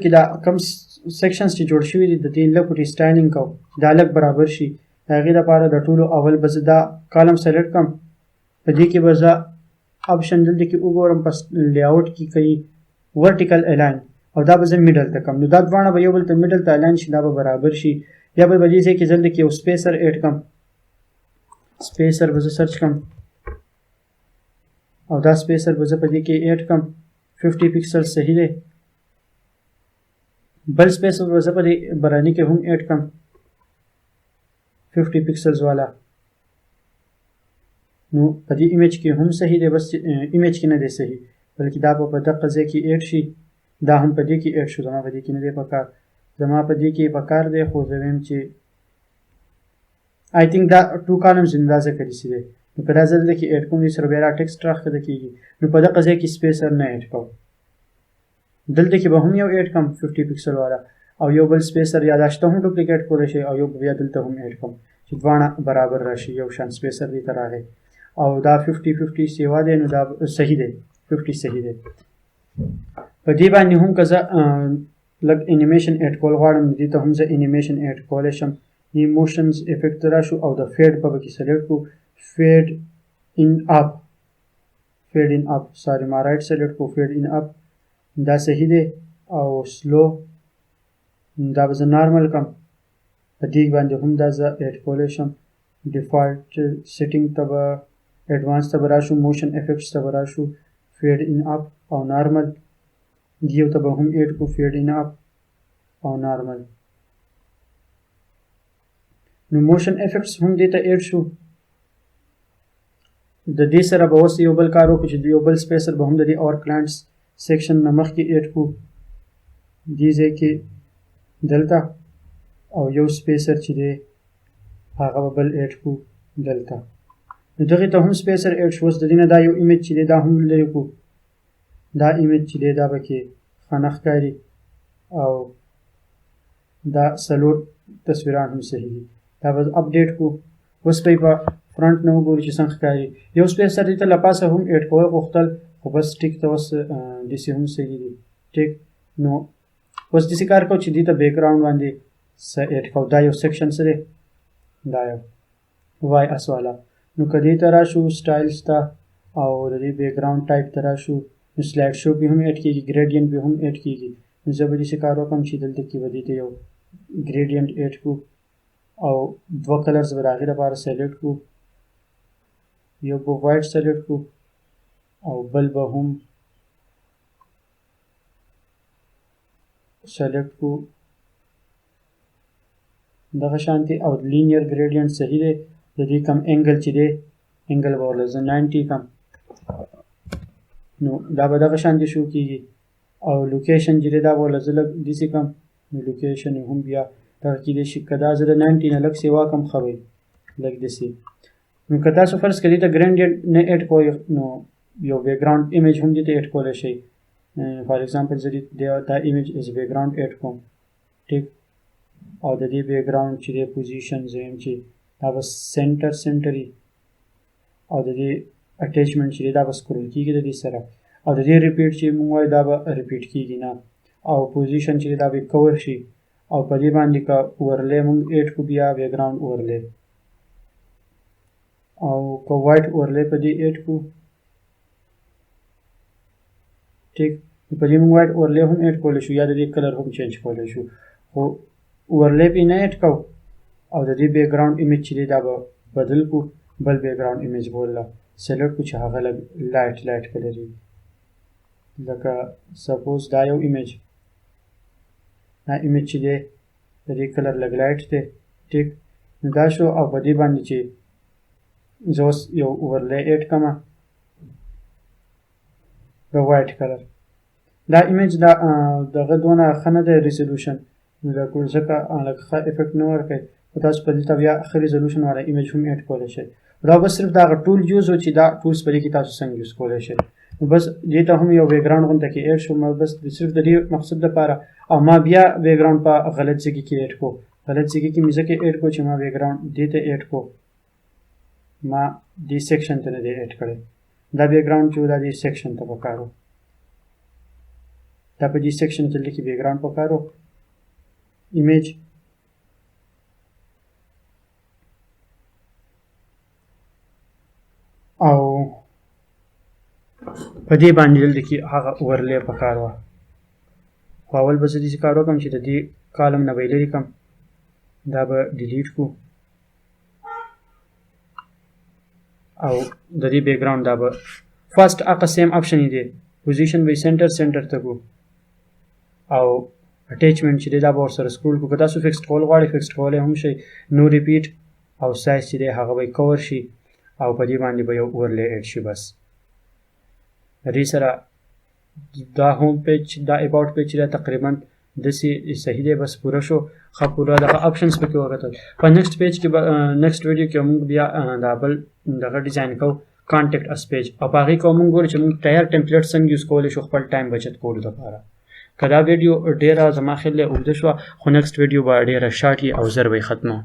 کې دا کم سیکشنز چې جوړ شوي دي د دې لکه ډیسټاینینګ کو دا لک برابر شي هغې دپاره د ټولو اول به زه دا کالم سلیکټ کړم په دې کې به زه آپشن دلته کې وګورم په لیاوټ کې کوي ورټیکل الاین او دا به زه میډل ته کړم نو دا دواړه به یو بل ته میډل ته الاین شي دا به برابر شي یا به په دې ځای کې زه دلته کې یو سپیسر ایډ کړم سپیسر به زه سرچ کړم او دا سپیسر به زه په دې کې ایډ کړم 50 پکسل صحیح دی بل سپیسر به زه په دې براني کې هم ایډ کړم 50 پکسلز والا نو په دې ایمیج کې هم صحیح دی بس ایمیج کې نه دی صحیح بلکې دا په دقه ځای کې ایډ شي دا هم په دې کې ایډ شو زما په دې کې نه دی پکار زما په دې کې پکار دی خو زه وایم چې آی تھنک دا 2 کالمز اندازه کړي سي دی نو په دا ځل کې ایډ کوم دي سره بیا ټیکسټ راخته کیږي نو په دغه ځای کې سپیسر نه ایډ کوم دلته کې به هم یو ایډ کوم 50 پکسل والا او یو بل سپیسر یاداشته هم ډوپلیکیټ کولی شي او یو بیا دلته هم ایډ کوم چې دواړه برابر راشي یو شان سپیسر دې ته راغی او دا 50 سیوا دی نو دا صحیح دی 50 صحیح دی په دې باندې هم که زه لږ انیمیشن ایډ کول غواړم نو دې ته هم زه انیمیشن ایډ کولی شم ایموشنز افیکټ ته راشو او د فیډ په کې سلیکټ کړو فیډ ان اپ سوري ما رایټ سلیکټ کړو فیډ ان اپ دا صحیح دی او سلو دا به زه نارمل کړم په دې باندې هم دا زه ایډ کولی شم ډیفالټ سیټینګ ته به ایډوانس ته به راشو موشن افیکټس ته به راشو فیډ ان اپ او نارمل دیو ته به هم ایډ کړو فیډ ان اپ او نارمل نو موشن افیکټس هم دې ته ایډ شو د دې سره به اوس یو بل کار وکړو چې یو بل سپیسر به هم د دې اور کلانټس سیکشن نه مخکې ایډ کړو دې ځای کې دلته او یو سپیسر چې دی هغه به بل ایډ کړو دلته نو دغې ته هم سپیسر ایډ شو اوس د دې نه دا یو ایمیج چې دی دا هم لرې کړو دا ایمیج چې دی دا به کې ښه نه ښکاري او دا څلور تصویران هم صحیح دي دا به اپډیټ کړو اوس به یې په فرنټ نه وګورو چې څنګه ښکاري یو سپیسر دې ته له پاسه هم ایډ کول غوښتل خو بس ټیک ته اوس داسې هم صحیح دي ټیک نو اوس داسې کار کوو چې دې ته بیکګراؤنډ باندې څه ایډ کوو دا یو سیکشن څه دی دا یو وای اس والا نو که دې ته راشو سټایلز ته او د دې بیکګراؤنډ ټایپ ته راشو نو سلایډ شو پې هم ایډ کېږي ګریډینټ پې هم ایډ کېږي نو زه به داسې کار وکړم چې دلته کې به دې ته یو ګریډینټ ایډ کړو او دوه کلرز به د هغې لپاره سلیکټ کړو یو به وایټ سلیکټ کړو او بل به هم سلیکټ کړو دغه شانتې او لینیر ګریډینټ صحیح دی د دې کم انګل چې دی انګل به ورله زه 90 کم نو دا به دغه شانتې شو کېږي او لوکیشن چې دی دا به ورله زه لږ داسې کم نو لوکیشن یې هم بیا دغه کېدی شي که دا زه د 90 نه لږ سیوا کم ښه وي لږ داسې نو که تاسو فرض کړئ ته ګریډینټ نه ایډ کوئ نو یو بیکګراؤنډ ایمیج هم دې ته ایډ کولی شئ فار ایگزامپل زه دا ایمیج از بیکګراؤنډ ایډ کوم ټیک او د دې بیکګراؤنډ چې دی پوزیشن زه یم چې دا به سینټري او د دې اټیچمنټ چې دی دا به سکرول کېږي د دې سره او د دې ریپیټ چې موږ وایو دا به ریپیټ کېږي نه او پوزیشن چې دی دا به کور شي او په دې باندې که اورلی موږ ایډ کړو بیا بیکګراؤنډ اورلی او که وایټ اورلی په دې ایډ کړو ټیک په دې موږ وایټ اورلی هم ایډ کولی شو یا د دې کلر هم چینج کولی شو خو اورلی پې نه ایډ کوو او د دې بیکګراؤنډ ایمیج چې دی دا به بدل کړو بل بیکګراؤنډ ایمیج به ورله سلیکټ کړو چې هغه لږ لایټ کلر وي لکه سپوز دا یو ایمیج دا ایمیج چې دی د دې کلر لږ لایټ دی ټیک نو دا شو او په دې باندې چې زه اوس یو اورلی ایډ کړمه د وایټ کلر دا ایمیج دغه دونه ښه نه دی ریزولوشن نو ځکه لږ ښه افیکټ نه ورکوي خو تاسو په دلته بیا ښه ریزولوشن والا ایمیج هم ایډ کولی شئ دا بس صرف د هغه ټول یوز و چې دا ټولز په دې کې تاسو څنګه یوز کولی شئ نو بس دې ته هم یو بیکګراؤنډ غونته کې ایډ شو ما بس صرف د دې مقصد لپاره او ما بیا بیکګراؤنډ په غلط ځای کې ایډ کړو غلط ځای کې مې ځکه ایډ کړو چې ما بیکګراؤنډ دې ته ایډ کړو ما دې سیکشن ته نه دی ایډ کړی دا بیکګراؤنډ چې و دا دې سیکشن ته پکار و دا په دې سیکشن کې لیکي بیک ګراوند پکارو ایمیج او په دې باندې دلته کې هغه اورلې پکارو خو اول به زه داسې کار وکړم چې د دې کالم نه به یې لرې کړم دا به ډیلیټ کړو او د دې بیک ګراوند دا به فرست هغه سیم اپشن دی پوزیشن به سنټر ته کو او اټیچمنټ چې دا به ورسره سکرول کو که تاسو فکسډ کول غواړئ فکسډ کولی هم شئ نو ریپیټ او سایز چې دی هغه به کور شي او په دې باندې به یو اورلی ایډ شي بس د دې سره دا هوم پیج دا اباوټ پیج چې دا تقریبا داسې صحیح دی بس پوره شو ښه پوره دغه آپشنز پکې وکتل په نیکسټ پیج کې به نیکسټ ویډیو کې موږ بیا دا بل دغه ډیزاین کوو کانټیکټ اس پیج او په هغې کې موږ ګورو چې موږ ټایر ټمپلیټ څنګه یوز کولی شو خپل ټایم بچت کولو لپاره که دا ویډیو ډېره زما خیال دی اوږده شوه خو نیکسټ ویډیو به ډېره شارټ وي او زر به یې ختموم